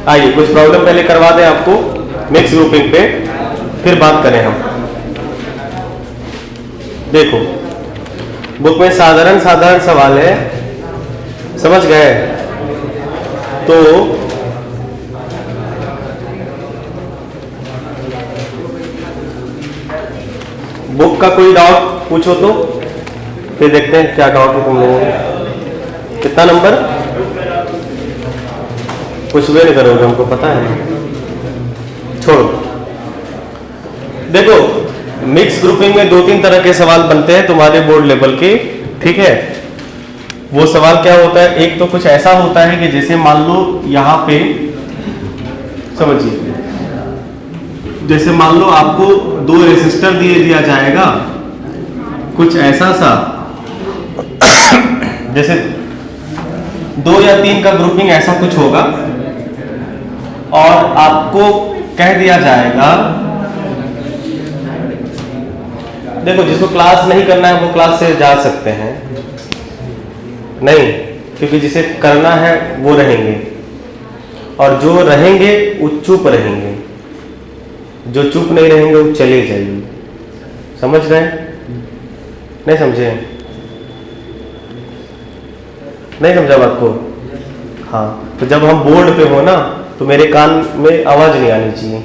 आइए कुछ प्रॉब्लम पहले करवा दें आपको मिक्स ग्रुपिंग पे, फिर बात करें हम। देखो बुक में साधारण सवाल है, समझ गए? तो बुक का कोई डाउट पूछो तो फिर देखते हैं क्या डाउट है तुम लोगों को। कितना नंबर? कुछ भी नहीं करोगे, हमको पता है, छोड़ो। देखो मिक्स ग्रुपिंग में 2-3 तरह के सवाल बनते हैं तुम्हारे बोर्ड लेवल के, ठीक है? वो सवाल क्या होता है, एक तो कुछ ऐसा होता है कि जैसे मान लो यहाँ पे समझिए, जैसे मान लो आपको 2 रेसिस्टर दिया जाएगा, कुछ ऐसा सा जैसे 2 या 3 का ग्रुपिंग ऐसा कुछ होगा, और आपको कह दिया जाएगा, देखो जिसको क्लास नहीं करना है वो क्लास से जा सकते हैं, नहीं, क्योंकि जिसे करना है वो रहेंगे, और जो रहेंगे वो चुप रहेंगे, जो चुप नहीं रहेंगे वो चले जाएंगे। समझ गए? नहीं समझे? नहीं समझा बात को? हाँ, तो जब हम बोर्ड पे हो ना तो मेरे कान में आवाज नहीं आनी चाहिए,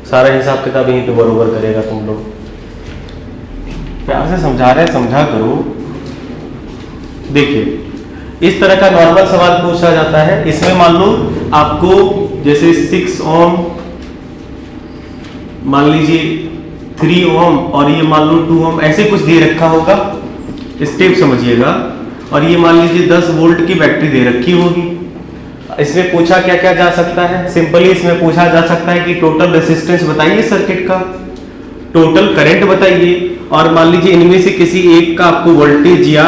सारा हिसाब किताब यहीं पे बरोबर करेगा। तुम लोग प्यार से समझा रहे हैं, समझा करो। देखिए इस तरह का नॉर्मल सवाल पूछा जाता है। इसमें मान लो आपको जैसे 6 ओम, मान लीजिए 3 ओम, और ये मान लो 2 ओम, ऐसे कुछ दे रखा होगा, स्टेप समझिएगा। और ये मान लीजिए 10 वोल्ट की बैटरी दे रखी होगी। इसमें पूछा क्या क्या जा सकता है? सिंपली इसमें पूछा जा सकता है कि टोटल रेसिस्टेंस बताइए सर्किट का, टोटल करंट बताइए, और मान लीजिए इनमें से किसी एक का आपको वोल्टेज या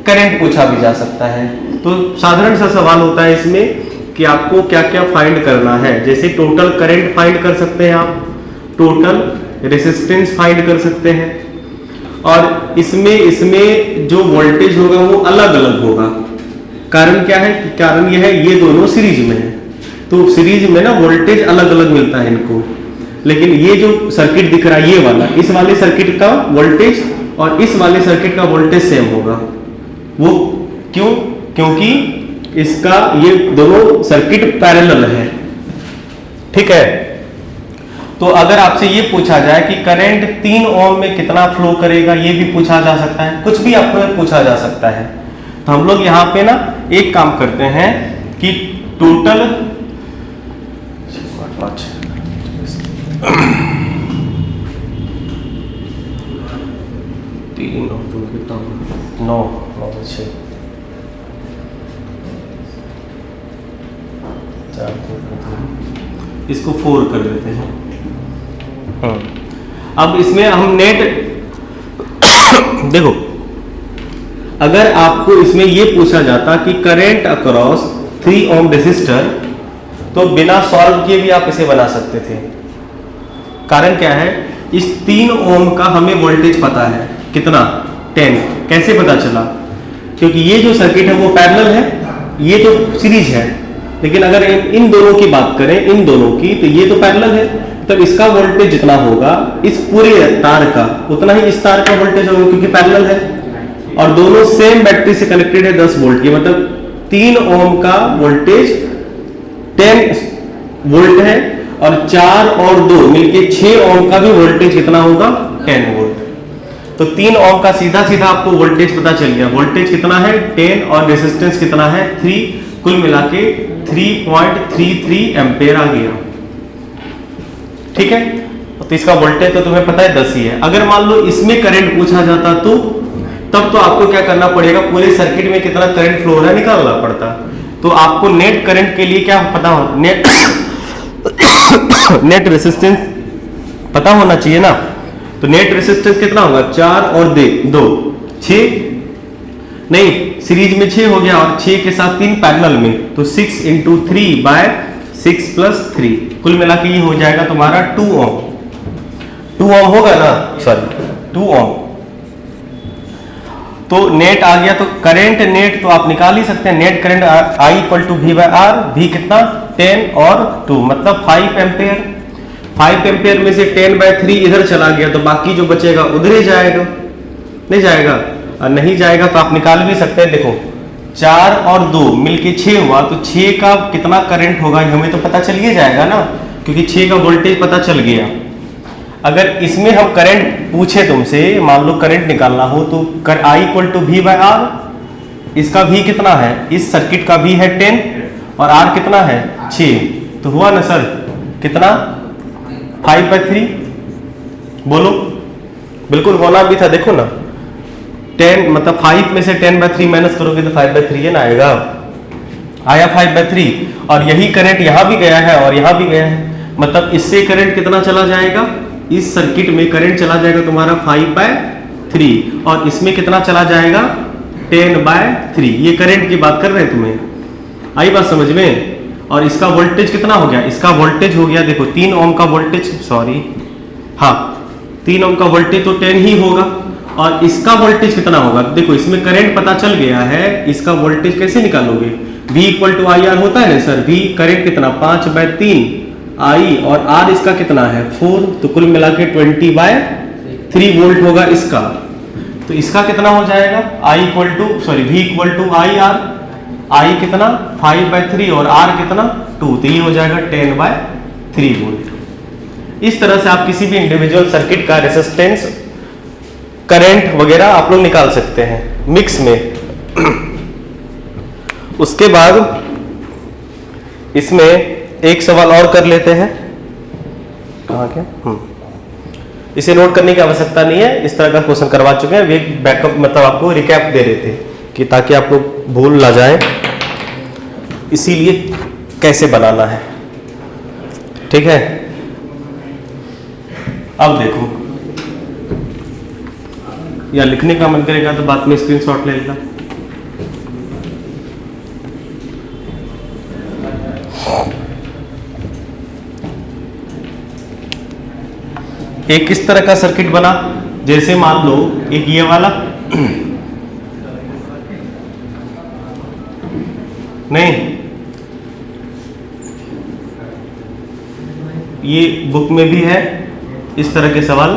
करंट पूछा भी जा सकता है। तो साधारण सा सवाल होता है इसमें कि आपको क्या क्या फाइंड करना है। जैसे टोटल करंट फाइंड कर सकते हैं आप, टोटल रेसिस्टेंस फाइंड कर सकते हैं, और इसमें जो वोल्टेज होगा वो अलग अलग होगा। कारण क्या है? कारण यह है ये दोनों सीरीज में है, तो सीरीज में ना वोल्टेज अलग अलग मिलता है इनको। लेकिन ये जो सर्किट दिख रहा है ये वाला, इस वाले सर्किट का वोल्टेज और इस वाले सर्किट का वोल्टेज सेम होगा। वो क्यों? क्योंकि इसका ये दोनों सर्किट पैरेलल है, ठीक है? तो अगर आपसे ये पूछा जाए कि करंट 3 ओम में कितना फ्लो करेगा, ये भी पूछा जा सकता है, कुछ भी आपको पूछा जा सकता है। तो हम लोग यहाँ पे ना एक काम करते हैं कि टोटल 3 9 6 इसको 4 कर देते हैं। अब इसमें हम नेट देखो, अगर आपको इसमें यह पूछा जाता कि करंट अक्रॉस 3 ओम रेसिस्टर, तो बिना सॉल्व किए भी आप इसे बना सकते थे। कारण क्या है? इस 3 ओम का हमें वोल्टेज पता है कितना, 10। कैसे पता चला? क्योंकि ये जो सर्किट है वो पैरेलल है, ये तो सीरीज है। लेकिन अगर इन दोनों की बात करें, इन दोनों की, तो ये तो पैरेलल है, तब इसका वोल्टेज जितना होगा इस पूरे तार का, उतना ही इस तार का वोल्टेज होगा, क्योंकि पैरेलल है, और दोनों सेम बैटरी से कनेक्टेड है 10 वोल्ट की। मतलब 3 ओम का वोल्टेज 10 वोल्ट है, और 4 और 2 मिलके 6 ओम का भी वोल्टेज कितना होगा? 10 वोल्ट। तो 3 ओम का सीधा सीधा आपको वोल्टेज पता चल गया। वोल्टेज कितना है? 10, और रेसिस्टेंस कितना है? 3, कुल मिला के 3.33 एम्पेयर आ गया, ठीक है? तो इसका वोल्टेज तो तुम्हें पता है 10 ही है। अगर मान लो इसमें करंट पूछा जाता तो तब तो आपको क्या करना पड़ेगा? पूरे सर्किट में कितना करंट फ्लो हो रहा है निकालना पड़ता। तो आपको नेट करंट के लिए क्या पता हो? नेट रेसिस्टेंस पता होना चाहिए ना। तो नेट रेसिस्टेंस कितना होगा? 4 और 2 6, नहीं सीरीज में 6 हो गया, और 6 के साथ 3 पैरेलल में, तो 6 × 3/6 + 3, कुल मिला के ये हो जाएगा तुम्हारा 2 ओम। 2 ओम होगा ना, सॉरी 2 ओम। तो नेट आ गया, तो करंट नेट तो आप निकाल ही सकते हैं। Net current I equal to V by R, V कितना 10 और 2 मतलब 5 एम्पेयर। 5 एम्पेयर में से 10/3 इधर चला गया, तो बाकी जो बचेगा उधर ही जाएगा, नहीं जाएगा? और नहीं जाएगा तो आप निकाल भी सकते हैं। देखो 4 और 2 मिलके 6 हुआ, तो 6 का कितना करंट होगा हमें तो पता चल ही जाएगा ना, क्योंकि 6 का वोल्टेज पता चल गया। अगर इसमें हम करंट पूछे तुमसे, मान लो करंट निकालना हो, तो कर I equal to V by R, इसका वी कितना है, इस सर्किट का वी है 10 और आर कितना है 6, तो हुआ ना सर कितना 5/3। बोलो, बिल्कुल होना भी था। देखो ना 10 मतलब 5 में से 10/3 माइनस करोगे तो 5/3 ना आएगा, आया 5/3। और यही करंट यहां भी गया है और यहां भी गया है, मतलब इससे करंट कितना चला जाएगा, इस सर्किट में करंट चला जाएगा तुम्हारा 5/3 और इसमें कितना चला जाएगा 10/3। ये करंट की बात कर रहे हैं, तुम्हें आई बात समझ में? और इसका वोल्टेज कितना हो गया, इसका वोल्टेज हो गया देखो 3 ओम का वोल्टेज, सॉरी हाँ 3 ओम का वोल्टेज तो 10 ही होगा। और इसका वोल्टेज कितना होगा, देखो इसमें करंट पता चल गया है, इसका वोल्टेज कैसे निकालोगे, V equal to I R होता है ना सर, V करंट कितना 5/3 आई और R इसका कितना है 4, तो कुल मिला के 20/3 वोल्ट होगा इसका। तो इसका कितना हो जाएगा I equal to sorry V equal to I R, I कितना 5/3 और R कितना 2, तो ये हो जाएगा 10/3 वोल्ट। इस तरह से आप किसी भी इंडिविजुअल सर्किट का रेजिस्टेंस करंट वगैरह आप लोग निकाल सकते हैं मिक्स में। उसके बाद इसमें एक सवाल और कर लेते हैं, कहाँ क्या इसे नोट करने की आवश्यकता नहीं है, इस तरह का क्वेश्चन करवा चुके हैं, वे बैकअप मतलब आपको रिकैप दे रहे थे कि ताकि आप लोग भूल ना जाए, इसीलिए कैसे बनाना है, ठीक है। अब देखो, या लिखने का मन करेगा तो बाद में स्क्रीनशॉट ले लेना। एक इस तरह का सर्किट बना, जैसे मान लो एक ये वाला नहीं, ये बुक में भी है इस तरह के सवाल,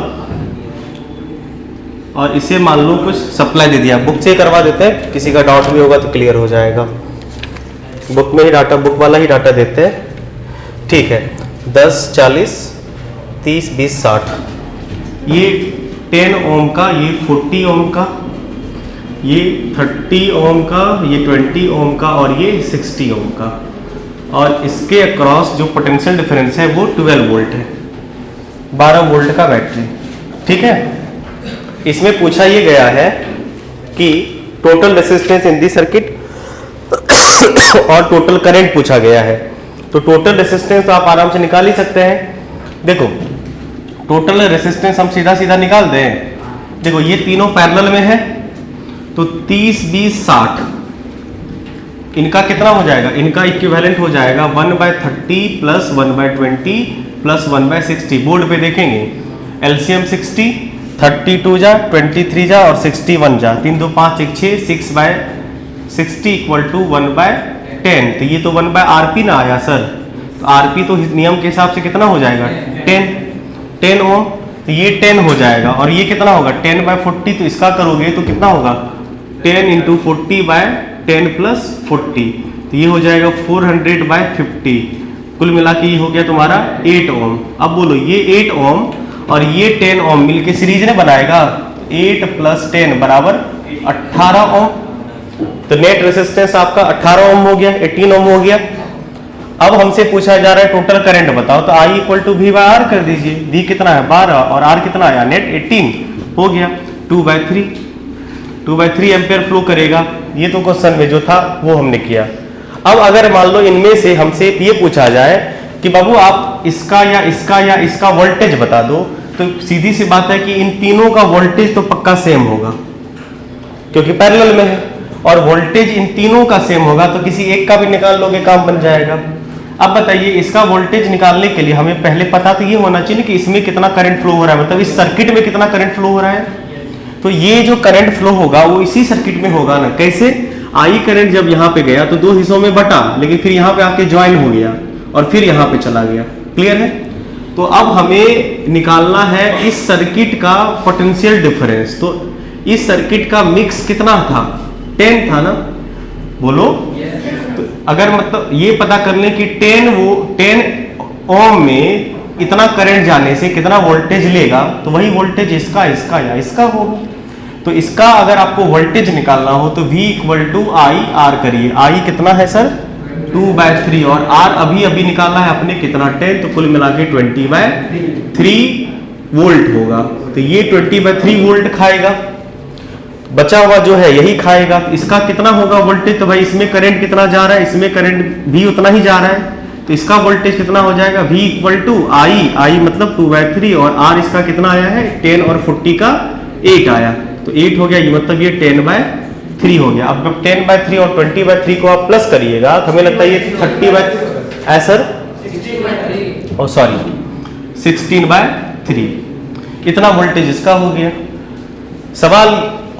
और इसे मान लो कुछ सप्लाई दे दिया, बुक से करवा देते हैं, किसी का डाउट भी होगा तो क्लियर हो जाएगा। बुक में ही डाटा, बुक वाला ही डाटा देते हैं, ठीक है। 10, 40, 30, 20, 60, ये 10 ओम का, ये 40 ओम का, ये 30 ओम का, ये 20 ओम का और ये 60 ओम का, और इसके अक्रॉस जो पोटेंशियल डिफरेंस है वो 12 वोल्ट है, 12 वोल्ट का बैटरी, ठीक है। इसमें पूछा ये गया है कि total resistance in the circuit और टोटल करंट पूछा गया है। तो टोटल रेजिस्टेंस तो आप आराम से निकाल ही सकते हैं। देखो टोटल रेजिस्टेंस हम सीधा सीधा निकाल दें, देखो ये तीनों पैरेलल में है, तो 30, 20, 60 इनका कितना हो जाएगा, इनका इक्विवेलेंट हो जाएगा 1/30 प्लस 1/20 प्लस 1/60। बोर्ड पे देखेंगे एलसीएम 60, 32 जा, 23 जा और 61 जा, 3 2 5 1 6, 6/60 इक्वल टू 1/10। तो ये तो 1/RP ना आया सर, तो RP तो नियम के हिसाब से कितना हो जाएगा 10 ओम, तो ये 10 हो जाएगा। और ये कितना होगा 10/40, तो इसका करोगे तो कितना होगा 10 × 40/10 प्लस 40, तो ये हो जाएगा 400/50। कुल मिला के ये हो गया तुम्हारा 8 ओम। अब बोलो ये 8 ओम और ये 10 ओम मिलके सीरीज ने बनाएगा 8 + 10 = 18 ओम। तो नेट रेजिस्टेंस आपका 18 ओम हो गया, 18 ओम हो गया। अब हमसे पूछा जा रहा है टोटल करंट बताओ, तो I = V/R कर दीजिए, V कितना है 12 और R कितना आया नेट 18 हो गया, 2/3 एम्पेयर फ्लो करेगा। ये तो क्वेश्चन में जो था वो हमने किया। अब अगर मान लो इनमें से हमसे ये पूछा जाए कि बाबू आप इसका या इसका वोल्टेज बता दो, तो सीधी सी बात है कि इन तीनों का वोल्टेज तो पक्का सेम होगा क्योंकि पैरेलल में है, और वोल्टेज इन तीनों का सेम होगा, तो किसी एक का भी निकाल लोगे काम बन जाएगा। अब बताइए इसका वोल्टेज निकालने के लिए हमें पहले पता तो ये होना चाहिए कि इसमें कितना करंट फ्लो हो रहा है, मतलब इस सर्किट में कितना करंट फ्लो हो रहा है। तो ये जो करंट फ्लो होगा वो इसी सर्किट में होगा ना। कैसे? आई करंट जब यहाँ पे गया तो दो हिस्सों में बटा, लेकिन फिर यहाँ पे आके ज्वाइन हो गया और फिर यहाँ पे चला गया। क्लियर है? तो अब हमें निकालना है इस सर्किट का पोटेंशियल डिफरेंस। तो इस सर्किट का मिक्स कितना था? 10 था ना, बोलो। तो अगर मतलब ये पता कर लें कि 10 ओम में इतना करंट जाने से कितना वोल्टेज लेगा, तो वही वोल्टेज इसका या इसका होगा। तो इसका अगर आपको वोल्टेज निकालना हो तो V = I R करिए। I कितना है सर? 2/3 और R अभी निकालना है अपने कितना? 10, तो कुल मिला के 20/3 वोल्ट होगा। तो ये 20/3 वोल्ट खाएगा, बचा हुआ जो है यही खाएगा। तो इसका कितना होगा वोल्टेज? तो भाई इसमें करंट कितना जा रहा है, इसमें करंट भी उतना ही जा रहा है, तो इसका वोल्टेज कितना हो जाएगा? V = I मतलब 2/3 और R इसका कितना आया है? 10 और 40 का 8 आया, तो 8 हो गया, ये मतलब ये 10/3 हो गया। अब 10/3 और 20/3 को आप प्लस करिएगा तो हमें लगता है ये 16/3 इतना वोल्टेज इसका हो गया। सवाल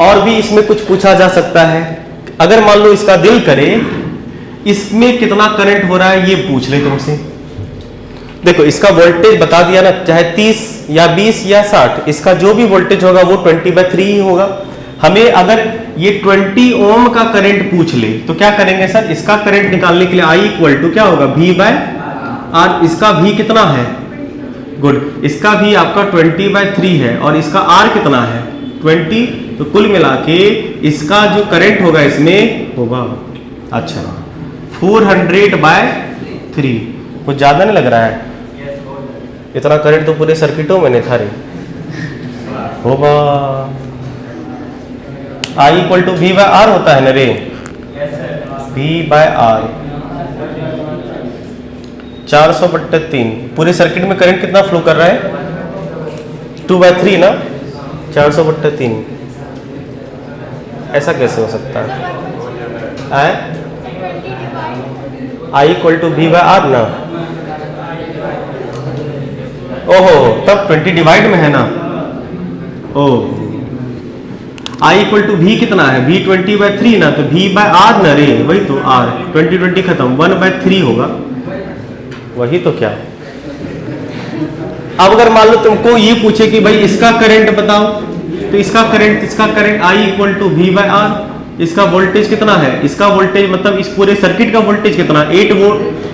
और भी इसमें कुछ पूछा जा सकता है। अगर मान लो इसका दिल करे इसमें कितना करंट हो रहा है ये पूछ ले तुमसे। देखो इसका वोल्टेज बता दिया ना, चाहे 30 या 20 या 60, इसका जो भी वोल्टेज होगा वो 20/3 ही होगा। हमें अगर ये 20 ओम का करंट पूछ ले तो क्या करेंगे सर? इसका करंट निकालने के लिए I = क्या होगा? V/R। इसका V कितना है? गुड, इसका भी आपका 20/3 है और इसका R कितना है? 20। तो कुल मिला के इसका जो करंट होगा इसमें होगा, अच्छा 400/3। कुछ ज्यादा नहीं लग रहा है? इतना करंट तो पूरे सर्किटों में नहीं था रे। होगा I = V/R होता है ना रे, V/R 400/3। पूरे सर्किट में करंट कितना फ्लो कर रहा है? 2/3 ना, 400/3। ऐसा कैसे हो सकता है? I = V/R ना, ओहो तब 20 डिवाइड में है ना। ओ I = V कितना है? V 20/3 ना, तो V/R ना रे, वही तो R 20 खत्म 1/3 होगा, वही तो। क्या अब अगर मान लो तुमको ये पूछे कि भाई इसका करंट बताओ, तो इसका करंट I = V/R। इसका वोल्टेज कितना है? इसका वोल्टेज मतलब इस पूरे सर्किट का वोल्टेज कितना?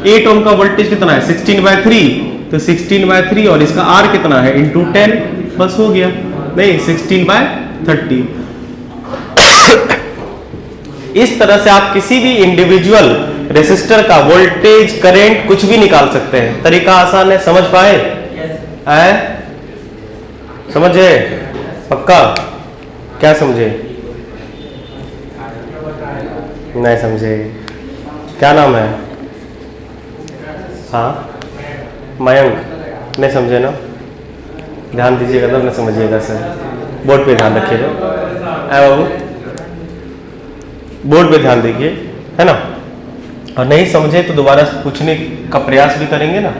8 ओम का वोल्टेज कितना है? 16/3, तो 16/3 और इसका R कितना है? × 10, बस हो गया। नहीं 16/30। इस तरह से आप किसी भी इंडिविजुअल रेसिस्टर का वोल्टेज करंट कुछ भी निकाल सकते हैं। तरीका आसान है, समझ पाए? समझे? पक्का? क्या समझे? नहीं समझे? क्या नाम है? हाँ मयंक, नहीं समझे ना? ध्यान दीजिएगा तब ना समझिएगा सर। बोर्ड पे ध्यान रखिएगा, बाबू बोर्ड पे ध्यान दीजिए, है ना। और नहीं समझे तो दोबारा पूछने का प्रयास भी करेंगे ना,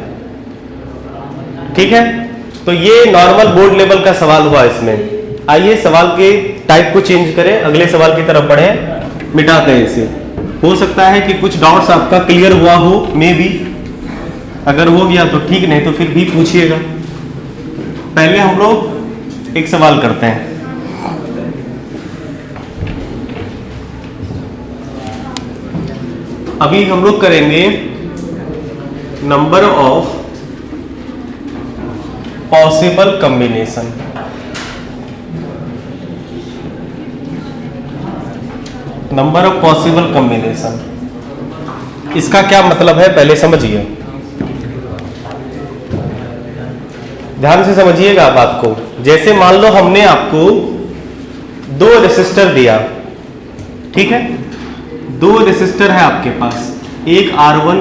ठीक है। तो ये नॉर्मल बोर्ड लेवल का सवाल हुआ इसमें। आइए सवाल के टाइप को चेंज करें, अगले सवाल की तरफ बढ़े। मिटाते हैं इसे। हो सकता है कि कुछ डाउट्स आपका क्लियर हुआ हो, मे बी। अगर हो गया तो ठीक, नहीं तो फिर भी पूछिएगा। पहले हम लोग एक सवाल करते हैं। अभी हम लोग करेंगे number of possible combination. Number of possible combination, इसका क्या मतलब है पहले समझिए, ध्यान से समझिएगा बात को। जैसे मान लो हमने आपको दो रेसिस्टर दिया, ठीक है। दो रेसिस्टर है आपके पास, एक R1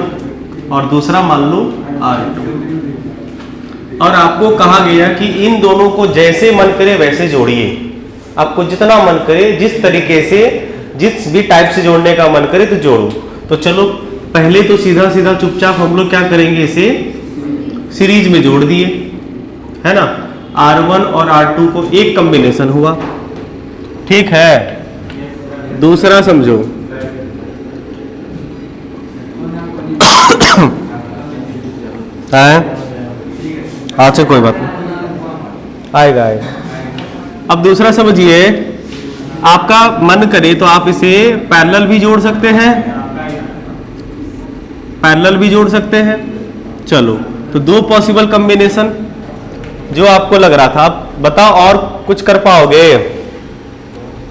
और दूसरा मान लो R2, और आपको कहा गया कि इन दोनों को जैसे मन करे वैसे जोड़िए। आपको जितना मन करे, जिस तरीके से, जिस भी टाइप से जोड़ने का मन करे तो जोड़ो। तो चलो पहले तो सीधा सीधा चुपचाप हम लोग क्या करेंगे, इसे सीरीज में जोड़ दिए, है ना। R1 और R2 को एक कॉम्बिनेशन हुआ, ठीक है। दूसरा समझो, अच्छा कोई बात नहीं, आएगा आएगा। अब दूसरा समझिए, आपका मन करे तो आप इसे पैरेलल भी जोड़ सकते हैं, पैरेलल भी जोड़ सकते हैं। चलो, तो दो पॉसिबल कॉम्बिनेशन जो आपको लग रहा था, आप बताओ और कुछ कर पाओगे?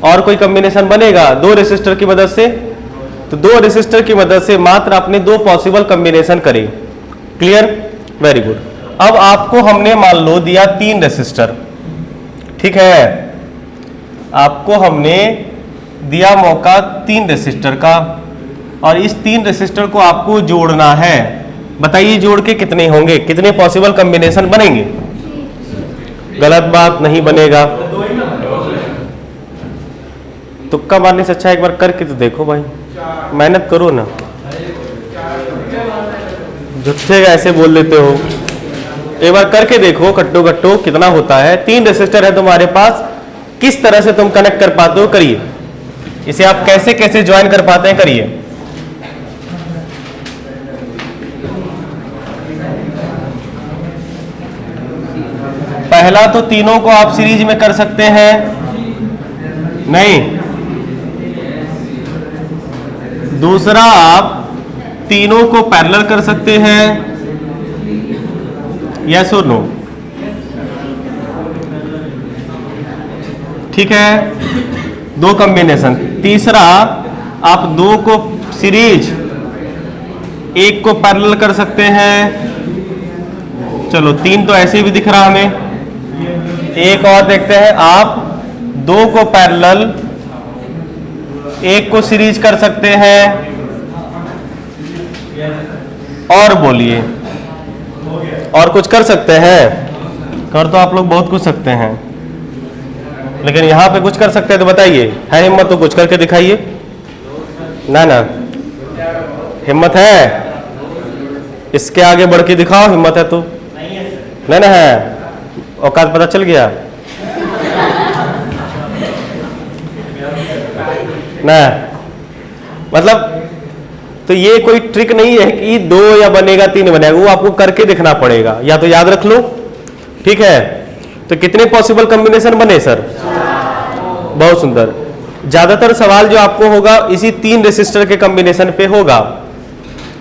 और कोई कॉम्बिनेशन बनेगा दो रेसिस्टर की मदद से? तो दो रेसिस्टर की मदद से मात्र आपने दो पॉसिबल कॉम्बिनेशन करे। क्लियर? Very good. अब आपको हमने मान लो दिया 3 रेसिस्टर, ठीक है, आपको हमने दिया मौका 3 रेसिस्टर का, और इस 3 रेसिस्टर को आपको जोड़ना है। बताइए जोड़ के कितने होंगे, कितने पॉसिबल कॉम्बिनेशन बनेंगे? गलत बात नहीं बनेगा। तुक्का मारने से अच्छा एक बार करके तो देखो भाई, मेहनत करो ना, झूठे ऐसे बोल लेते हो। एक बार करके देखो कट्टो कट्टो कितना होता है। 3 रेसिस्टर है तुम्हारे पास, किस तरह से तुम कनेक्ट कर पाते हो करिए। इसे आप कैसे कैसे ज्वाइन कर पाते हैं करिए। पहला तो तीनों को आप सीरीज में कर सकते हैं, नहीं। दूसरा आप तीनों को पैरेलल कर सकते हैं, यस और नो, ठीक है, दो कॉम्बिनेशन। तीसरा आप दो को सीरीज, एक को पैरेलल कर सकते हैं। चलो 3 तो ऐसे भी दिख रहा हमें, एक और देखते हैं। आप दो को पैरेलल, एक को सीरीज कर सकते हैं, और बोलिए और कुछ कर सकते हैं? कर तो आप लोग बहुत कुछ सकते हैं, लेकिन यहां पे कुछ कर सकते हैं तो बताइए, है हिम्मत तो कुछ करके दिखाइए ना। ना हिम्मत है? इसके आगे बढ़ के दिखाओ, हिम्मत है तो। नहीं ना है, औकात पता चल गया ना। मतलब तो ये कोई ट्रिक नहीं है कि 2 या बनेगा 3 बनेगा, वो आपको करके दिखना पड़ेगा, या तो याद रख लो, ठीक है। तो कितने पॉसिबल कॉम्बिनेशन बने सर? बहुत सुंदर। ज्यादातर सवाल जो आपको होगा इसी 3 रेसिस्टर के कॉम्बिनेशन पे होगा,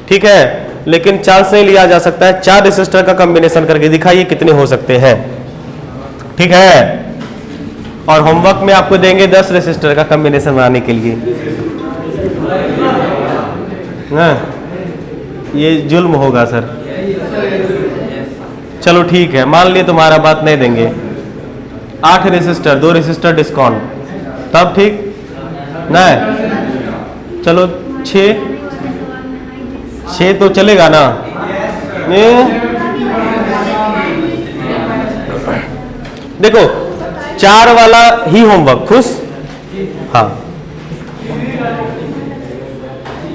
ठीक है, लेकिन चांस नहीं लिया जा सकता है। 4 रेसिस्टर का कॉम्बिनेशन करके दिखाइए कितने हो सकते हैं, ठीक है। और होमवर्क में आपको देंगे 10 रेसिस्टर का कॉम्बिनेशन बनाने के लिए ना। ये जुल्म होगा सर। चलो ठीक है, मान लिए तुम्हारा बात नहीं देंगे। 8 रेसिस्टर, 2 रेसिस्टर डिस्काउंट, तब ठीक ना। चलो 6 तो चलेगा ना। देखो 4 वाला ही होमवर्क, खुश? हाँ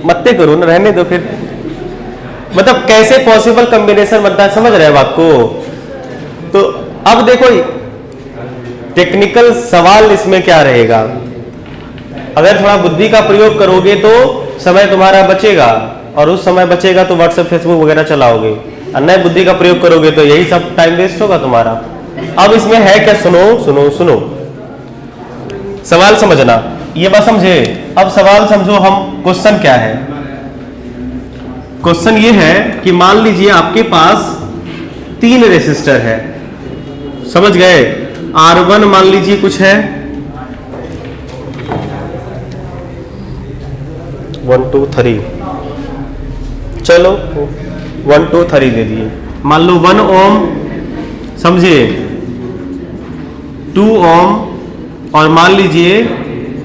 मत्ते करो ना, रहने दो फिर। मतलब कैसे पॉसिबल कॉम्बिनेशन बनता है, समझ रहे हैं बात को? तो अब देखो टेक्निकल सवाल इसमें क्या रहेगा, अगर थोड़ा बुद्धि का प्रयोग करोगे तो समय तुम्हारा बचेगा, और उस समय बचेगा तो व्हाट्सएप फेसबुक वगैरह चलाओगे, और नए बुद्धि का प्रयोग करोगे तो यही सब टाइम वेस्ट होगा तुम्हारा। अब इसमें है क्या, सुनो सुनो सुनो, सवाल समझना, ये बात समझे। अब सवाल समझो, हम क्वेश्चन क्या है। क्वेश्चन ये है कि मान लीजिए आपके पास 3 रेसिस्टर है, समझ गए। R1 मान लीजिए कुछ है, 1 2 3, चलो 1 2 3 दे दिए। मान लो 1 ओम, समझिए 2 ओम, और मान लीजिए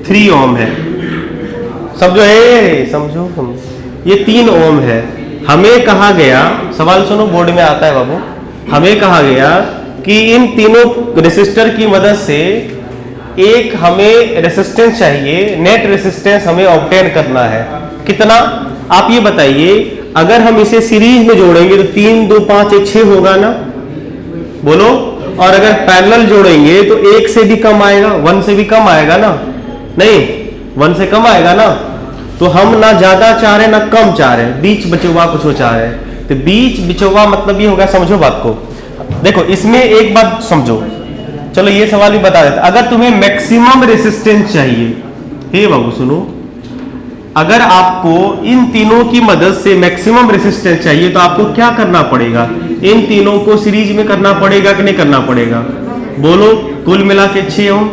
3 ओम है, समझो है, समझो ये 3 ओम है। हमें कहा गया, सवाल सुनो बोर्ड में आता है बाबू, हमें कहा गया कि इन तीनों रेसिस्टर की मदद से एक हमें रेसिस्टेंस चाहिए, नेट रेसिस्टेंस हमें ऑब्टेन करना है। कितना आप ये बताइए। अगर हम इसे सीरीज में जोड़ेंगे तो 3 2 5 1 6 होगा ना, बोलो और अगर पैरेलल जोड़ेंगे तो 1 से भी कम आएगा, 1 से भी कम आएगा ना, नहीं 1 से कम आएगा ना। तो हम ना ज्यादा चाह रहे ना कम चाह रहे, बीच बचवा कुछ चाह रहे हैं। तो बीच बिचवा मतलब ये होगा, समझो बात को। देखो इसमें एक बात समझो, चलो ये सवाल भी बता देता। अगर तुम्हें मैक्सिमम रेसिस्टेंस चाहिए, हे बाबू सुनो, अगर आपको इन तीनों की मदद से मैक्सिमम रेसिस्टेंस चाहिए तो आपको क्या करना पड़ेगा? इन तीनों को सीरीज में करना पड़ेगा कि नहीं करना पड़ेगा? बोलो, कुल मिला के 6 ओम।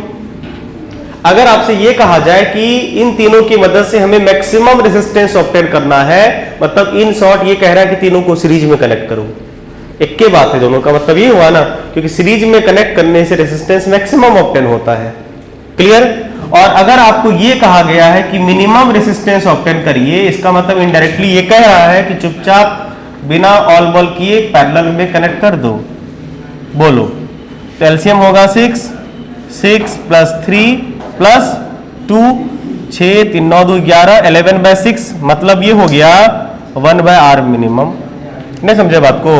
अगर आपसे ये कहा जाए कि इन तीनों की मदद से हमें मैक्सिमम रेसिस्टेंस ऑब्टेन करना है, मतलब इन शॉर्ट ये कह रहा है कि तीनों को सीरीज में कनेक्ट करो। एक के बात है दोनों का, मतलब ये हुआ ना, क्योंकि सीरीज में कनेक्ट करने से रेसिस्टेंस मैक्सिमम ऑब्टेन होता है। क्लियर? और अगर आपको ये कहा गया है कि मिनिमम रेसिस्टेंस ऑब्टेन करिए, इसका मतलब इनडायरेक्टली ये कह रहा है कि चुपचाप बिना ऑल बॉल किए पैरेलल में कनेक्ट कर दो। बोलो, तो एलसीएम होगा 6 + 3 + 2, 6 3 9 2 11, 11/6, मतलब ये हो गया 1/r मिनिमम। नहीं समझे बात को?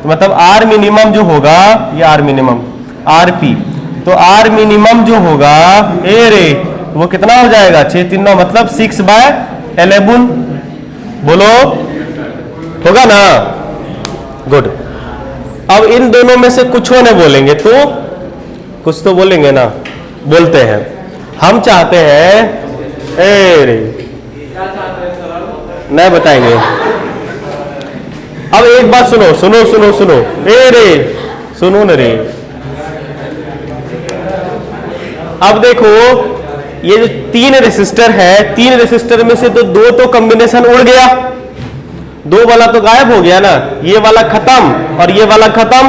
तो मतलब आर मिनिमम जो होगा, ये आर मिनिमम आरपी, तो आर मिनिमम जो होगा ए रे वो कितना हो जाएगा? 6 3 9 मतलब 6/11। बोलो, होगा ना? गुड। अब इन दोनों में से कुछ होने बोलेंगे तो कुछ तो बोलेंगे ना, बोलते हैं। हम चाहते हैं ए रे, नहीं बताएंगे। अब एक बात सुनो सुनो सुनो सुनो, ए रे सुनो न रे। अब देखो ये जो 3 रेसिस्टर है, 3 रेसिस्टर में से तो 2 तो कॉम्बिनेशन उड़ गया, 2 वाला तो गायब हो गया ना, ये वाला खत्म और ये वाला खत्म।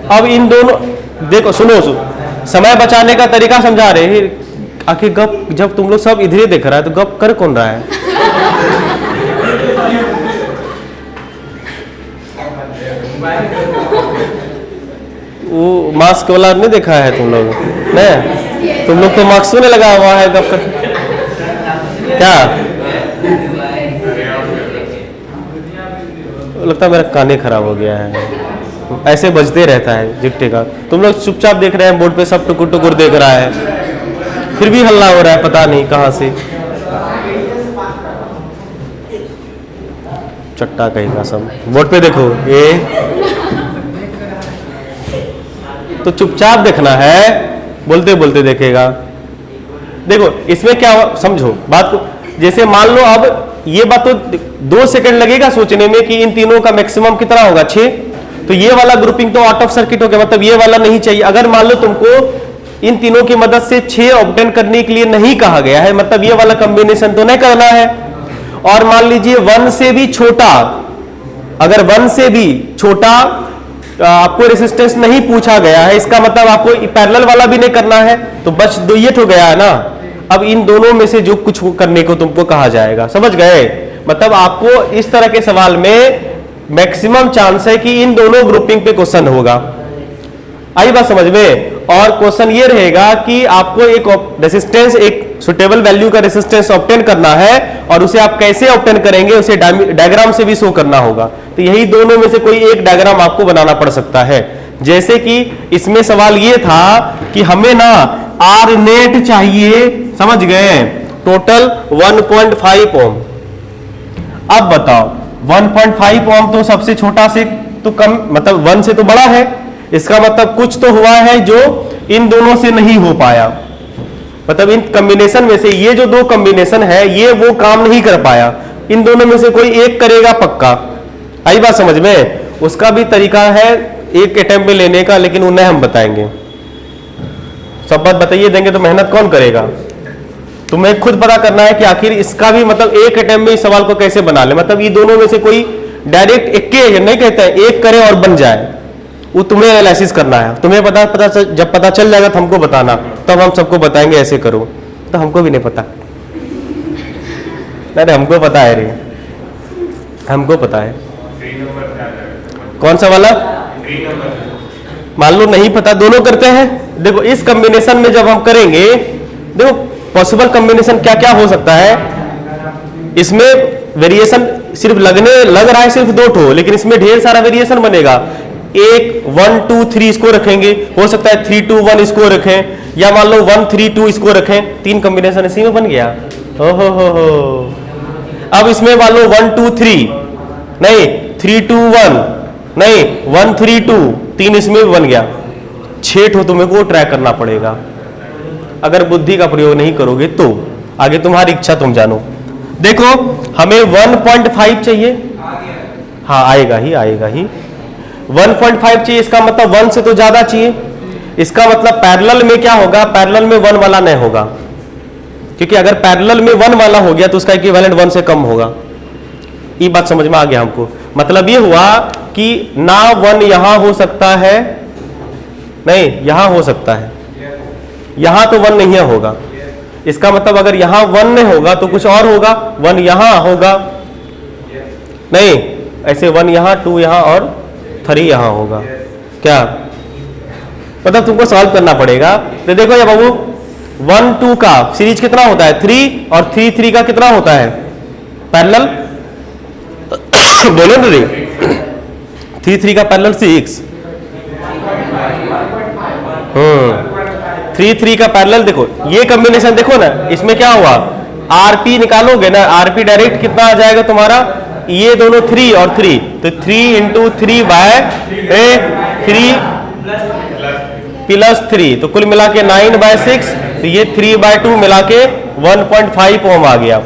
अब इन दोनों, देखो सुनो, समय बचाने का तरीका समझा रहे हैं। आखिर गप, जब तुम लोग सब इधर ही देख रहा है तो गप कर कौन रहा है? वो मास्क वाला नहीं देखा है तुम लोग? नहीं, तुम लोग तो मास्क में लगा हुआ है गप कर। क्या लगता है मेरा कान खराब हो गया है, ऐसे बजते रहता है जिट्टे का। तुम लोग चुपचाप देख रहे हैं, बोर्ड पे सब टुकुर टुकुर देख रहा है, फिर भी हल्ला हो रहा है, पता नहीं कहां से। चट्टा कहीं का सब बोर्ड पे देखो ये, तो चुपचाप देखना है, बोलते बोलते देखेगा। देखो इसमें क्या समझो बात को, जैसे मान लो अब ये बात तो 2 सेकंड लगेगा सोचने में कि इन तीनों का मैक्सिमम कितना होगा 6, तो ये वाला ग्रुपिंग तो आउट ऑफ सर्किट हो गया, मतलब ये वाला नहीं चाहिए। अगर मान लो तुमको इन तीनों की मदद से 6 ऑब्टेन करने के लिए नहीं कहा गया है, मतलब ये वाला कॉम्बिनेशन तो नहीं करना है। और मान लीजिए 1 से भी छोटा, अगर 1 से भी छोटा आपको रेसिस्टेंस नहीं पूछा गया है, इसका मतलब आपको पैरेलल वाला भी नहीं करना है, तो बस 2 ये तो गया है ना। अब इन दोनों में से जो कुछ करने को तुमको कहा जाएगा, समझ गए? मतलब आपको इस तरह के सवाल में मैक्सिमम चांस है कि इन दोनों ग्रुपिंग पे क्वेश्चन होगा। आई बात समझ में? और क्वेश्चन ये रहेगा कि आपको एक रेसिस्टेंस, एक सुटेबल वैल्यू का रेसिस्टेंस ऑब्टेन करना है, और उसे आप कैसे ऑब्टेन करेंगे उसे डायग्राम से भी शो करना होगा। तो यही दोनों में से कोई एक डायग्राम आपको बनाना पड़ सकता है। जैसे कि इसमें सवाल ये था कि हमें ना आर नेट चाहिए, समझ गए, टोटल 1.5 ओम। अब बताओ 1.5 ओम तो सबसे छोटा से तो कम, मतलब 1 से तो बड़ा है, इसका मतलब कुछ तो हुआ है जो इन दोनों से नहीं हो पाया। मतलब इन कॉम्बिनेशन में से ये जो 2 कॉम्बिनेशन है ये वो काम नहीं कर पाया, इन दोनों में से कोई एक करेगा पक्का। आई बात समझ में? उसका भी तरीका है एक अटेम्प्ट में लेने का, लेकिन उन्हें हम बताएंगे। सब बात बताइए देंगे तो मेहनत कौन करेगा? तुम्हें खुद पता करना है कि आखिर इसका भी मतलब एक अटेम्प्ट में इस सवाल को कैसे बना ले। मतलब ये दोनों में से कोई डायरेक्ट एक के नहीं कहता है एक करे और बन जाए, वो तुम्हें एनालिसिस करना है। तुम्हें जब पता चल जाएगा तो हमको बताना, तब हम सबको बताएंगे ऐसे करो। तो हमको भी नहीं पता, नहीं हमको पता है रे, हमको पता है। कौन सा वाला? मान लो नहीं पता, दोनों करते हैं। देखो इस कॉम्बिनेशन में जब हम करेंगे, देखो पॉसिबल कॉम्बिनेशन क्या क्या हो सकता है। इसमें वेरिएशन सिर्फ लग रहा है सिर्फ 2 ठो, लेकिन इसमें ढेर सारा वेरिएशन बनेगा। एक 1 2 3 इसको रखेंगे, हो सकता है 3 2 1 इसको रखें, या मान लो 1 3 2 इसको रखें, 3 कॉम्बिनेशन इसी में बन गया। हो। अब इसमें मान लो 1 2 3 नहीं, 3 2 1 नहीं, 1 3 2, 3 इसमें भी बन गया। 6 ठो तुम्हें को ट्रैक करना पड़ेगा। अगर बुद्धि का प्रयोग नहीं करोगे तो आगे तुम्हारी इच्छा, तुम जानो। देखो हमें 1.5 चाहिए, हाँ आएगा ही 1.5 चाहिए, इसका मतलब 1 से तो ज्यादा चाहिए। इसका मतलब पैरेलल में क्या होगा, पैरेलल में 1 वाला नहीं होगा, क्योंकि अगर पैरेलल में 1 वाला हो गया तो उसका इक्विवेलेंट 1 से कम होगा। ये बात समझ में आ गया हमको। मतलब ये हुआ कि ना 1 यहां हो सकता है, नहीं यहां हो सकता है, यहां तो 1 नहीं होगा। इसका मतलब अगर यहां 1 नहीं होगा तो कुछ और होगा, 1 यहां होगा, नहीं ऐसे 1 यहां, 2 यहां और 3 यहां होगा। क्या मतलब तुमको सॉल्व करना पड़ेगा। तो देखो ये बाबू 1 2 का सीरीज कितना होता है 3, और 3 3 का कितना होता है पैरेलल, बोलो ना रे, 3 3 का पैरेलल 6, 3 3 का पैरेलल। देखो ये कॉम्बिनेशन देखो ना, इसमें क्या हुआ, आरपी निकालोगे ना, आरपी डायरेक्ट कितना आ जाएगा तुम्हारा, ये दोनों 3 और 3, तो 3 × 3 बाय 3 प्लस 3, तो कुल मिला के 9/6, तो ये 3/2 मिला के 1.5 ओम आ गया।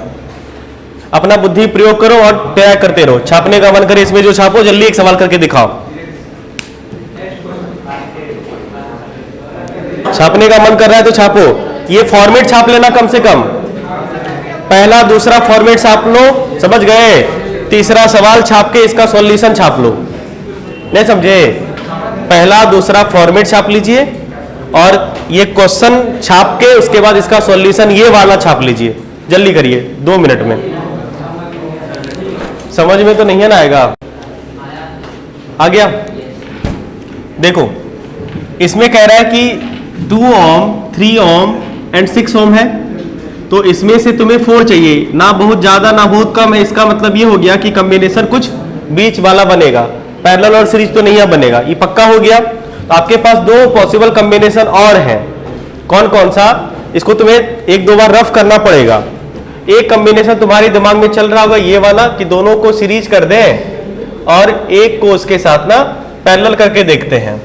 अपना बुद्धि प्रयोग करो और तय करते रहो। छापने का मन करे इसमें जो छापो, जल्दी एक सवाल करके दिखाओ। छापने का मन कर रहा है तो छापो। ये फॉर्मेट छाप लेना कम से कम, पहला दूसरा फॉर्मेट छाप लो, समझ गए। तीसरा सवाल छाप के इसका सॉल्यूशन छाप लो, नहीं समझे। पहला दूसरा फॉर्मेट छाप लीजिए और ये क्वेश्चन छाप के उसके बाद इसका सॉल्यूशन ये वाला छाप लीजिए। जल्दी करिए 2 मिनट में। समझ में तो नहीं है ना आएगा, आ गया। देखो इसमें कह रहा है कि 2 ओम 3 ओम एंड 6 ओम है, तो इसमें से तुम्हें 4 चाहिए, ना बहुत ज्यादा ना बहुत कम है। इसका मतलब ये हो गया कि कॉम्बिनेशन कुछ बीच वाला बनेगा, पैरेलल और सीरीज तो नहीं बनेगा, ये पक्का हो गया। तो आपके पास 2 पॉसिबल कॉम्बिनेशन और हैं, कौन कौन सा, इसको तुम्हें 1-2 बार रफ करना पड़ेगा। एक कॉम्बिनेशन तुम्हारे दिमाग में चल रहा होगा ये वाला कि दोनों को सीरीज कर दें और एक को उसके साथ ना पैरेलल करके देखते हैं।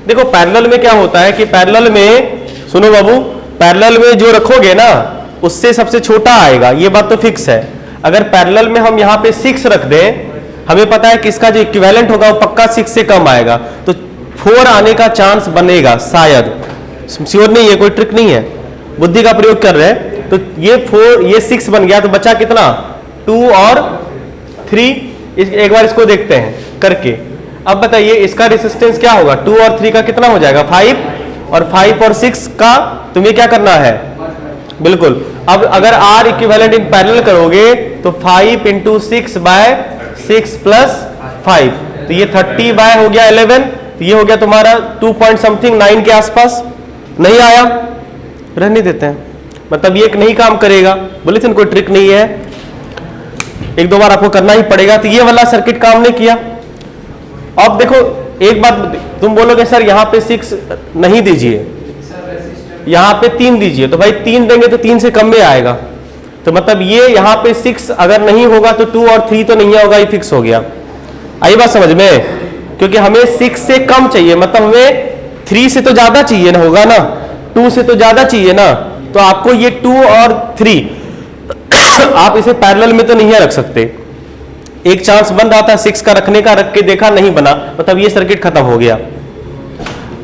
देखो पैरेलल में क्या होता है कि पैरेलल में, सुनो बाबू, पैरेलल में जो रखोगे ना उससे सबसे छोटा आएगा, ये बात तो फिक्स है। अगर पैरेलल में हम यहाँ पे 6 रख दें, हमें पता है कि इसका जो इक्विवेलेंट होगा वो पक्का 6 से कम आएगा, तो 4 आने का चांस बनेगा शायद, श्योर नहीं है, कोई ट्रिक नहीं है, बुद्धि का प्रयोग कर रहे हैं। तो ये 4 ये 6 बन गया, तो बचा कितना 2 और 3। एक बार इसको देखते हैं करके। अब बताइए इसका रेसिस्टेंस क्या होगा, 2 और 3 का कितना हो जाएगा 5, और 5 और 6 का तुम्हें क्या करना है, बिल्कुल। अब अगर R इक्विवेलेंट इन पैरेलल करोगे तो 5 × 6/6 + 5, तो ये 30 हो गया 11, तो ये हो गया तुम्हारा 2 पॉइंट समथिंग 9 के आसपास। नहीं आया, रहने देते हैं, मतलब ये नहीं काम करेगा। बोले थे कोई ट्रिक नहीं है, 1-2 बार आपको करना ही पड़ेगा। तो ये वाला सर्किट काम नहीं किया। अब देखो एक बात, तुम बोलोगे सर यहाँ पे 6 नहीं दीजिए, यहाँ पे 3 दीजिए, तो भाई 3 देंगे तो 3 से कम में आएगा, तो मतलब ये यहाँ पे 6 अगर नहीं होगा तो 2 और 3 तो नहीं होगा, ये फिक्स हो गया। आई बात समझ में, क्योंकि हमें 6 से कम चाहिए, मतलब हमें 3 से तो ज्यादा चाहिए ना, होगा ना, 2 से तो ज्यादा चाहिए ना, तो आपको ये 2 और 3 आप इसे पैरेलल में तो नहीं रख सकते। एक चांस बन रहा था 6 का रखने का, रख के देखा नहीं बना, मतलब ये सर्किट खत्म हो गया।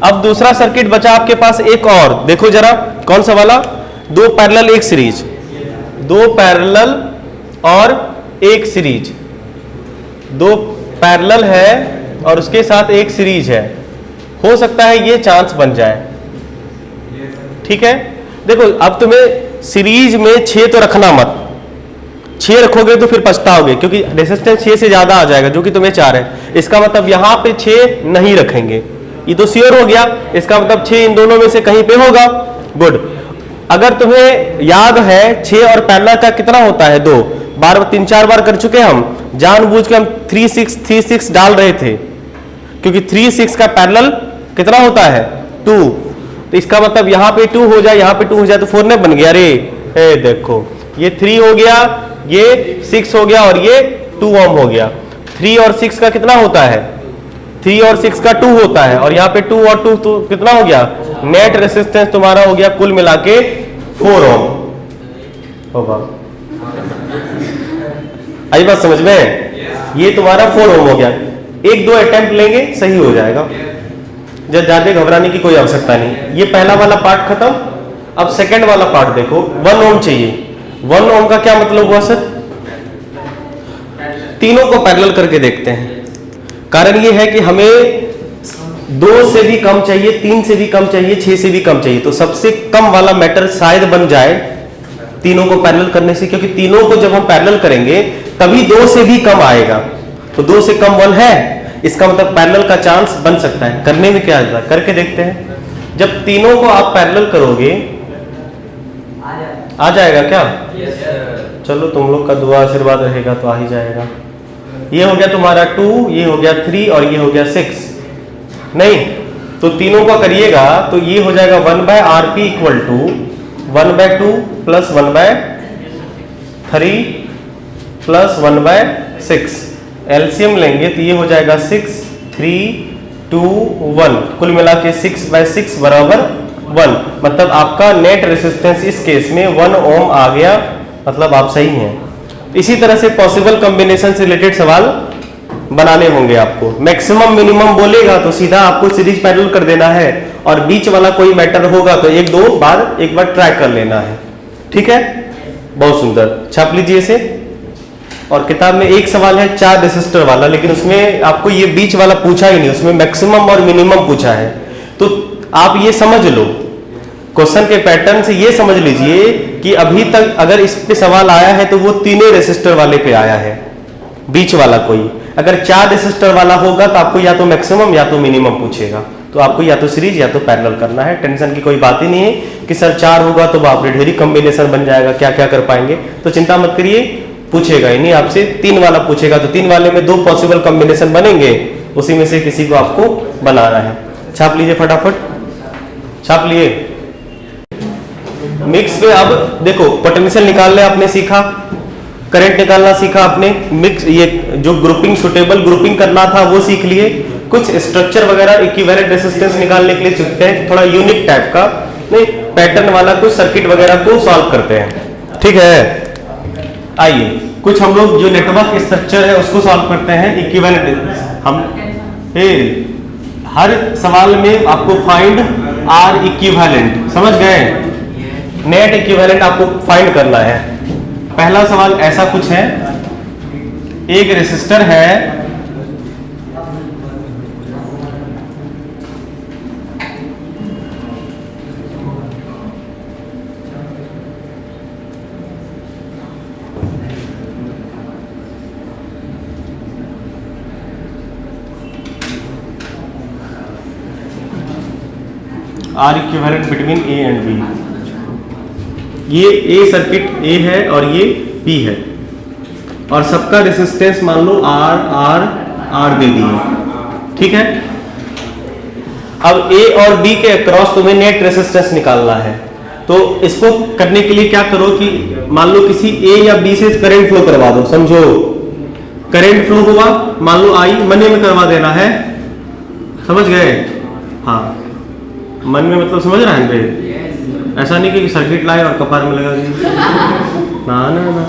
अब दूसरा सर्किट बचा आपके पास एक और, देखो जरा कौन सा वाला, 2 पैरेलल 1 सीरीज, 2 पैरेलल और 1 सीरीज, 2 पैरेलल है और उसके साथ 1 सीरीज है। हो सकता है ये चांस बन जाए, ठीक है। देखो अब तुम्हें सीरीज में 6 तो रखना मत, 6 रखोगे तो फिर पछताओगे, क्योंकि रेजिस्टेंस 6 से ज्यादा आ जाएगा, जो कि तुम्हें 4 है। इसका मतलब यहां पे 6 नहीं रखेंगे, ये तो श्योर हो गया। इसका मतलब 6 इन दोनों में से कहीं पे होगा, गुड। अगर तुम्हें याद है 6 और पैरेलल का कितना होता है 2, 3-4 बार कर चुके हम, जानबूझ के हम 3 6 3 6 डाल रहे थे, क्योंकि 3 6 का पैरेलल कितना होता है 2, तो इसका मतलब यहाँ पे 2 हो जाए, यहाँ पे 2 हो जाए तो 4 नहीं बन गया रे। ए देखो ये 3 हो गया, ये 6 हो गया और ये 2 ओम हो गया। 3 और 6 का कितना होता है, 3 और 6 का 2 होता है, और यहाँ पे 2 और 2 तो कितना हो गया, नेट रेसिस्टेंस तुम्हारा हो गया कुल मिला के 4 ओम होगा। आई बात समझ में, ये तुम्हारा 4 ओम हो गया। 1-2 अटेम्प्ट लेंगे सही हो जाएगा, जब ज्यादा घबराने की कोई आवश्यकता नहीं। ये पहला वाला पार्ट खत्म। अब सेकंड वाला पार्ट देखो, 1 ओम चाहिए। 1 ओम का क्या मतलब हुआ सर, तीनों को पैरेलल करके देखते हैं। कारण ये है कि हमें 2 से भी कम चाहिए, 3 से भी कम चाहिए, 6 से भी कम चाहिए, तो सबसे कम वाला मैटर शायद बन जाए तीनों को पैरेलल करने से, क्योंकि तीनों को जब हम पैरेलल करेंगे तभी 2 से भी कम आएगा। तो 2 से कम 1 है, इसका मतलब पैरेलल का चांस बन सकता है। करने में क्या आता है, करके देखते हैं। जब तीनों को आप पैरेलल करोगे आ जाएगा क्या? चलो तुम लोग का दुआ आशीर्वाद रहेगा तो आ ही जाएगा। ये हो गया तुम्हारा 2, ये हो गया 3 और ये हो गया 6। नहीं तो तीनों का करिएगा तो ये हो जाएगा 1/RP equal to 1/2 plus 1/3 plus 1/6। LCM लेंगे तो ये हो जाएगा 6, 3, 2, 1, कुल मिला के 6/6 बराबर 1। मतलब आपका नेट रेसिस्टेंस इस केस में 1 ओम आ गया, मतलब आप सही हैं। इसी तरह से पॉसिबल कॉम्बिनेशन से रिलेटेड सवाल बनाने होंगे आपको। मैक्सिमम मिनिमम बोलेगा तो सीधा आपको सीरीज पैरेलल कर देना है, और बीच वाला कोई मैटर होगा तो एक बार ट्राई कर लेना है। ठीक है, बहुत सुंदर, छाप लीजिए इसे। और किताब में एक सवाल है 4 रेसिस्टर वाला, लेकिन उसमें आपको ये बीच वाला पूछा ही नहीं, उसमें मैक्सिमम और मिनिमम पूछा है। तो आप ये समझ लो, क्वेश्चन के पैटर्न से ये समझ लीजिए कि अभी तक अगर इस पे सवाल आया है तो वो तीनों रेसिस्टर वाले पे आया है, बीच वाला कोई। अगर 4 रेसिस्टर वाला होगा तो आपको या तो मैक्सिमम या तो मिनिमम पूछेगा, तो आपको या तो सीरीज या तो पैरेलल करना है। टेंशन की कोई बात ही नहीं है कि सर 4 होगा तो बाप रे ढेरी कॉम्बिनेशन बन जाएगा, क्या क्या कर पाएंगे, तो चिंता मत करिए, पूछेगा ही नहीं आपसे। 3 वाला पूछेगा तो 3 वाले में 2 पॉसिबल कॉम्बिनेशन बनेंगे, उसी में से किसी को आपको बनाना है। छाप लीजिए फटाफट, छाप लिए। मिक्स में अब देखो पोटेंशियल निकालने आपने सीखा, करंट निकालना सीखा आपने, मिक्स ये जो ग्रुपिंग सुटेबल ग्रुपिंग करना था वो सीख लिए। कुछ स्ट्रक्चर वगैरह इक्विवेलेंट रेजिस्टेंस निकालने के लिए सीखते हैं, थोड़ा यूनिक टाइप का, नहीं पैटर्न वाला कुछ सर्किट वगैरह को सॉल्व करते हैं। ठीक है, आइए कुछ हम लोग जो नेटवर्क स्ट्रक्चर है उसको सॉल्व करते हैं। इक्विवेलेंट हम हर सवाल में आपको फाइंड आर इक्विवेलेंट, समझ गए, नेट इक्विवेलेंट आपको फाइंड करना है। पहला सवाल ऐसा कुछ है, एक रेसिस्टर है, R equivalent between A and B. ये ए सर्किट ए है और ये बी है, और सबका रेसिस्टेंस मान लो आर आर आर दे दिए। ठीक है, अब ए और बी के अक्रॉस तुम्हें नेट रेसिस्टेंस निकालना है। तो इसको करने के लिए क्या करो कि मान लो किसी ए या बी से करंट फ्लो करवा दो। समझो करंट फ्लो हुआ, मान लो आई, मन में करवा देना है, समझ गए? हाँ, मन में मतलब समझ रहे हैं, ऐसा नहीं कि सर्किट लाए और कपार में लगा दिए, ना ना ना,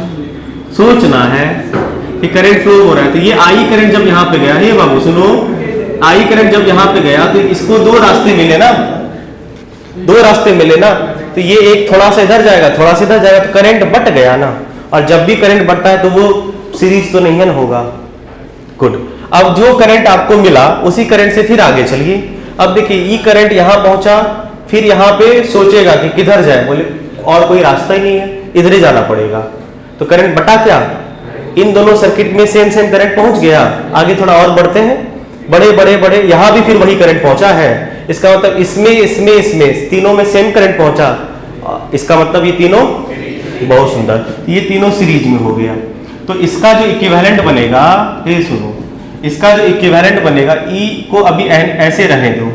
सोचना है कि करंट फ्लो हो रहा है। तो ये आई करंट जब यहाँ पे गया, हे बाबू सुनो, आई करंट जब यहाँ पे गया तो इसको 2 रास्ते मिले ना, 2 रास्ते मिले ना, तो ये एक थोड़ा सा इधर जाएगा, थोड़ा सा इधर जाएगा, तो करंट बट गया ना। और जब भी करंट बढ़ता है तो वो सीरीज तो नहीं है ना होगा। गुड, अब जो करंट आपको मिला उसी करंट से फिर आगे चलिए। अब देखिए ई करंट यहां पहुंचा, फिर यहां पे सोचेगा कि किधर जाए, बोले और कोई रास्ता ही नहीं है, इधर ही जाना पड़ेगा। तो करंट बटा क्या, इन दोनों सर्किट में सेम सेम करंट पहुंच गया। आगे थोड़ा और बढ़ते हैं, बड़े बड़े बड़े, यहां भी फिर वही करंट पहुंचा है। इसका मतलब इसमें इसमें इसमें तीनों में सेम करंट पहुंचा, इसका मतलब ये तीनों, बहुत सुंदर, ये तीनों सीरीज में हो गया। तो इसका जो इक्विवेलेंट बनेगा, ये सुनो, इसका जो इक्विवेलेंट बनेगा ई को अभी ऐसे रहने दो,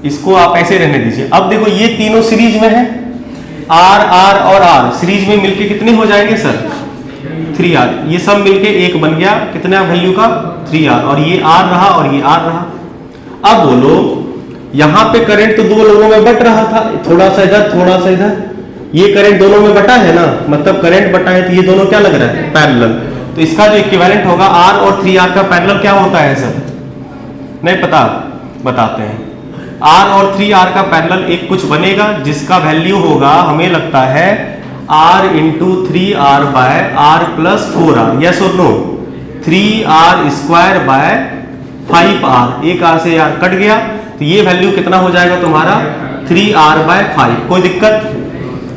इसको आप ऐसे रहने दीजिए। अब देखो ये तीनों सीरीज में है, आर आर और आर सीरीज में मिलके कितने हो जाएंगे सर 3R, ये सब मिलके एक बन गया कितना वैल्यू का 3R, और ये R रहा और ये R रहा। अब बोलो यहां पे करंट तो दो लोगों में बट रहा था, थोड़ा सा इधर थोड़ा सा इधर, ये करंट दोनों में बटा है ना, मतलब करंट बटा है तो ये दोनों क्या लग रहा है पैरेलल। तो इसका जो इक्विवेलेंट होगा R और 3R का पैरेलल क्या होता है सर, नहीं पता, बताते हैं। R और 3R का पैरेलल एक कुछ बनेगा जिसका वैल्यू होगा हमें लगता है R into 3R by R plus 4R, yes और no, 3R square by 5R, एक R से R कट गया तो ये वैल्यू कितना हो जाएगा तुम्हारा 3R बाय 5। कोई दिक्कत,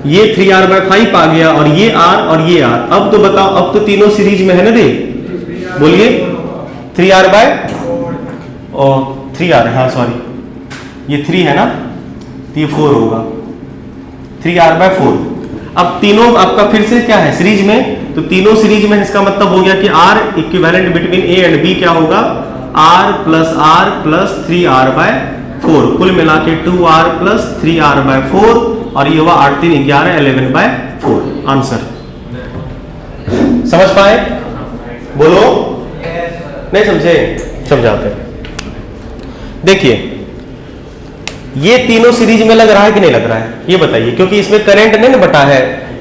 ये 3R बाय 5 आ गया और ये R और ये R। अब तो बताओ, अब तो तीनों सीरीज में है ना रे, बोलिए 3R बाय और 3R, हाँ सॉरी ये 3 है ना, तो ये 4 होगा, 3R बाय 4। अब तीनों आपका फिर से क्या है सीरीज में, तो तीनों सीरीज में, इसका मतलब हो गया कि R equivalent between A and B क्या होगा R प्लस 3R बाय 4, कुल मिला के 2R प्लस 3R बाय 4, और ये हुआ 8 3 11 11 बाय 4 आंसर। समझ पाए, बोलो, नहीं समझे, समझाते हैं। देखिए ये तीनों सीरीज में लग रहा है कि नहीं लग रहा है, ये बताइए, क्योंकि इसमें करंट नहीं ना बटा है,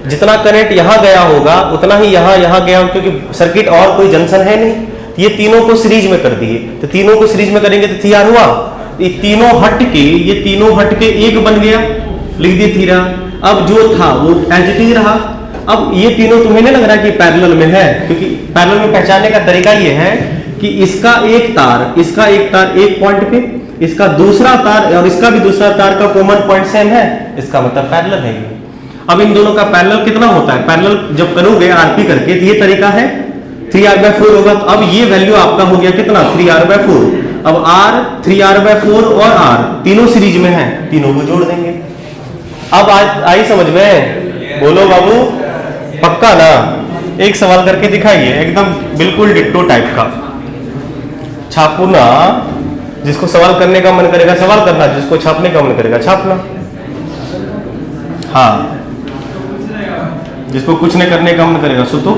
जितना करंट यहां गया होगा उतना ही यहां गया, क्योंकि सर्किट और कोई जंक्शन है नहीं। ये तीनों को सीरीज में कर दिए, तो तीनों को सीरीज में करेंगे तो 3R हुआ, ये तीनों हट के एक बन गया, लिख दिए 3R। अब जो था वो एज इट इज रहा। अब ये तीनों तुम्हें नहीं लग रहा कि पैरेलल में है, क्योंकि पैरेलल में पहचानने का तरीका ये है कि इसका एक तार एक पॉइंट पे, इसका दूसरा तार और इसका भी दूसरा तार का कॉमन पॉइंट सेम है, इसका मतलब पैरेलल है ये। अब इन दोनों का पैरेलल कितना होता है, पैरेलल जब करोगे आरपी करके तो ये तरीका है 3R बाय 4 होगा। तो अब ये वैल्यू आपका हो गया कितना 3R बाय 4। अब R 3R बाय 4 और R तीनों सीरीज में है, तीनों को जोड़ देंगे। अब आई समझ में, बोलो बाबू पक्का ना। एक सवाल करके दिखाइए एकदम बिल्कुल डिट्टो टाइप का, छापू ना, जिसको सवाल करने का मन करेगा सवाल करना, जिसको छापने का मन करेगा छापना। हाँ, जिसको कुछ नहीं करने का मन करेगा सो तो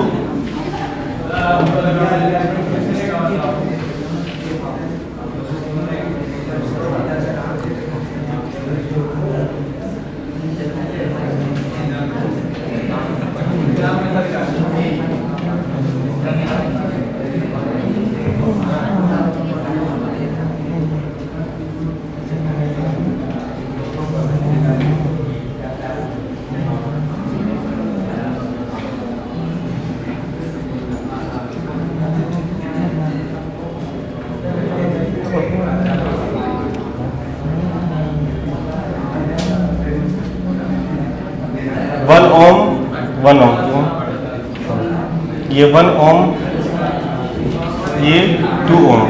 वन ओम, ये 1 ओम, ये 2 ओम।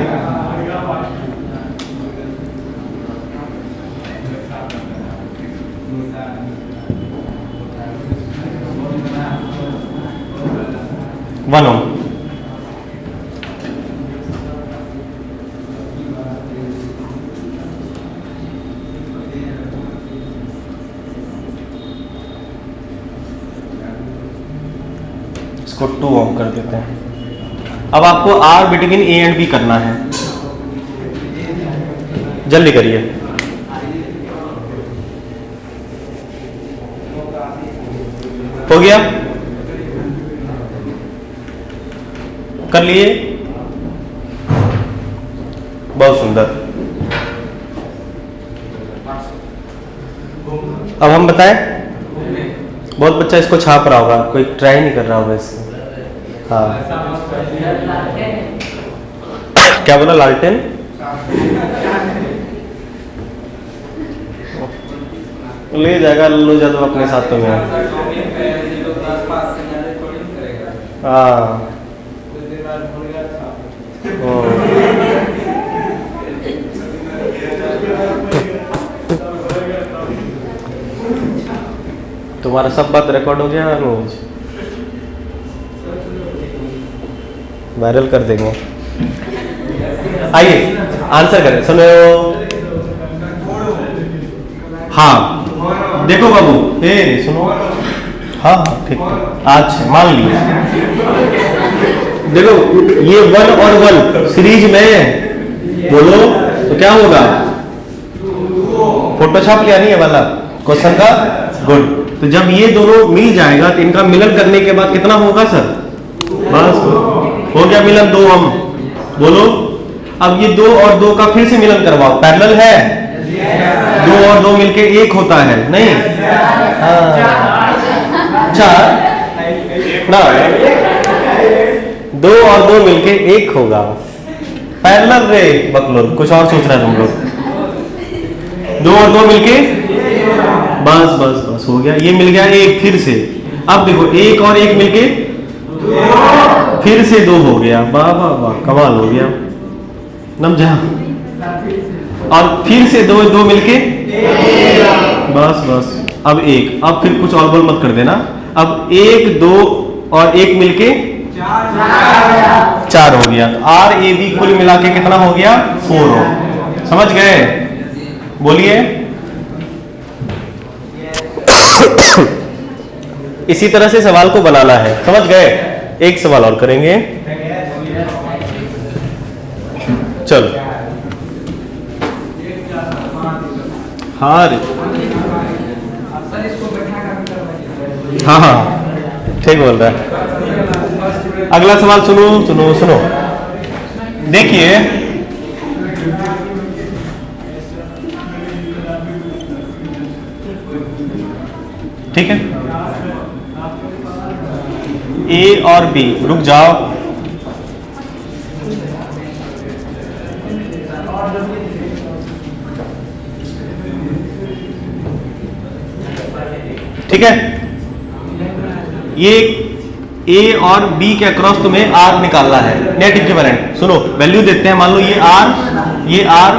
वन ओम इसको 2 ओम कर देते हैं। अब आपको R between A and B करना है, जल्दी करिए। हो गया, कर लिए, बहुत सुंदर। अब हम बताएं, बहुत बच्चा इसको छाप रहा होगा, कोई ट्राई नहीं कर रहा होगा इसको। हाँ क्या बोला, लालटेन? ले जाएगा लल्लू यादव अपने साथ में। हाँ तुम्हारा सब बात रिकॉर्ड हो गया रोज। वायरल कर देंगे। आइए आंसर करें, सुनो। हाँ देखो बाबू, सुनो। हाँ ठीक है, अच्छा मान लिया। देखो ये 1 और 1 सीरीज में, बोलो तो क्या होगा? फोटोशॉप लिया नहीं है वाला क्वेश्चन का, गुड। तो जब ये दोनों मिल जाएगा तो इनका मिलन करने के बाद कितना होगा सर? बस हो गया मिलन 2 ओम। बोलो अब ये 2 और 2 का फिर से मिलन करवाओ, पैरेलल है? 2 और 2 मिलके 1 होता है, नहीं? चार ना, 2 और 2 मिलके 1 होगा, पैरेलल रे बकलोल, कुछ और सोच रहे तुम लोग। 2 और 2 मिलके बस बस बस हो गया, ये मिल गया 1 फिर से। अब देखो 1 और 1 मिलके फिर से 2 हो गया, वाह वाह वाह, कमाल हो गया नमझा। और फिर से 2 2 मिलके बस बस, अब 1, अब फिर कुछ और बोल मत कर देना। अब 1 2 और 1 मिलके 4 हो गया। तो RAB कुल मिला के कितना हो गया? 4 हो। समझ गए? बोलिए। इसी तरह से सवाल को बनाना है, समझ गए? एक सवाल और करेंगे, चलो। हाँ हाँ हाँ ठीक बोल रहा है। अगला सवाल सुनो सुनो सुनो, देखिए ठीक है। A और B, रुक जाओ। ठीक है, ये A और B के अक्रॉस तुम्हें R निकालना है, नेट इक्विवेलेंट। सुनो वैल्यू देते हैं, मान लो ये R, ये R,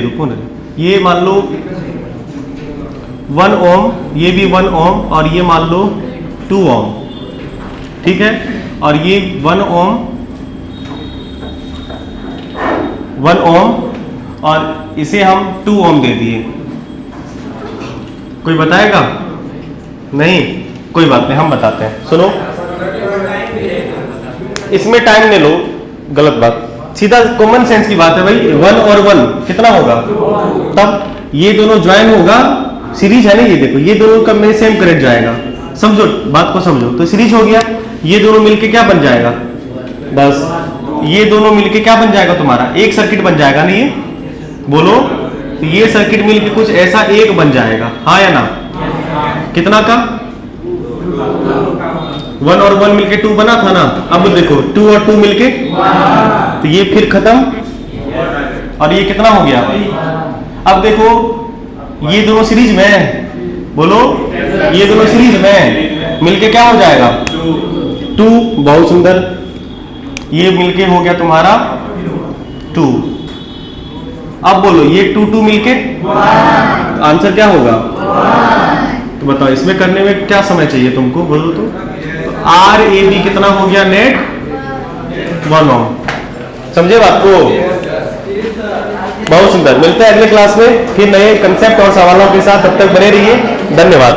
रुको ना, ये मान लो 1 ओम, ये भी 1 ओम, और ये मान लो 2 ओम, ठीक है। और ये 1 ओम, 1 ओम, और इसे हम 2 ओम दे दिए। कोई बताएगा? नहीं, कोई बात नहीं, हम बताते हैं। सुनो, इसमें टाइम ले लो, गलत बात, सीधा कॉमन सेंस की बात है भाई। 1 और 1 कितना होगा? तब ये दोनों ज्वाइन होगा, सीरीज है ना ये, देखो ये दोनों का में सेम करंट जाएगा, समझो बात को समझो। तो सीरीज हो गया, ये दोनों मिलके क्या बन जाएगा? बस ये दोनों मिलके क्या बन जाएगा तुम्हारा? एक सर्किट बन जाएगा ना ये, बोलो। तो ये सर्किट मिलके कुछ ऐसा एक बन जाएगा, हाँ या ना? कितना का? 1 और 1 मिलके 2 बना था ना। अब देखो 2 और 2 मिलके, तो ये फिर खत्म, और ये कितना हो गया? अब देखो ये दोनों सीरीज में है, बोलो ये दोनों सीरीज में मिलके क्या हो जाएगा? 2, बहुत सुंदर। ये मिलके हो गया तुम्हारा 2। अब बोलो ये 2 2 मिलके आंसर क्या होगा? तो बताओ इसमें करने में क्या समय चाहिए तुमको, बोलो तो। RAB कितना हो गया नेट? 1 ओम। समझे बात को? बहुत सुंदर। मिलते हैं अगले क्लास में फिर नए कंसेप्ट और सवालों के साथ, तब तक बने रहिए। धन्यवाद।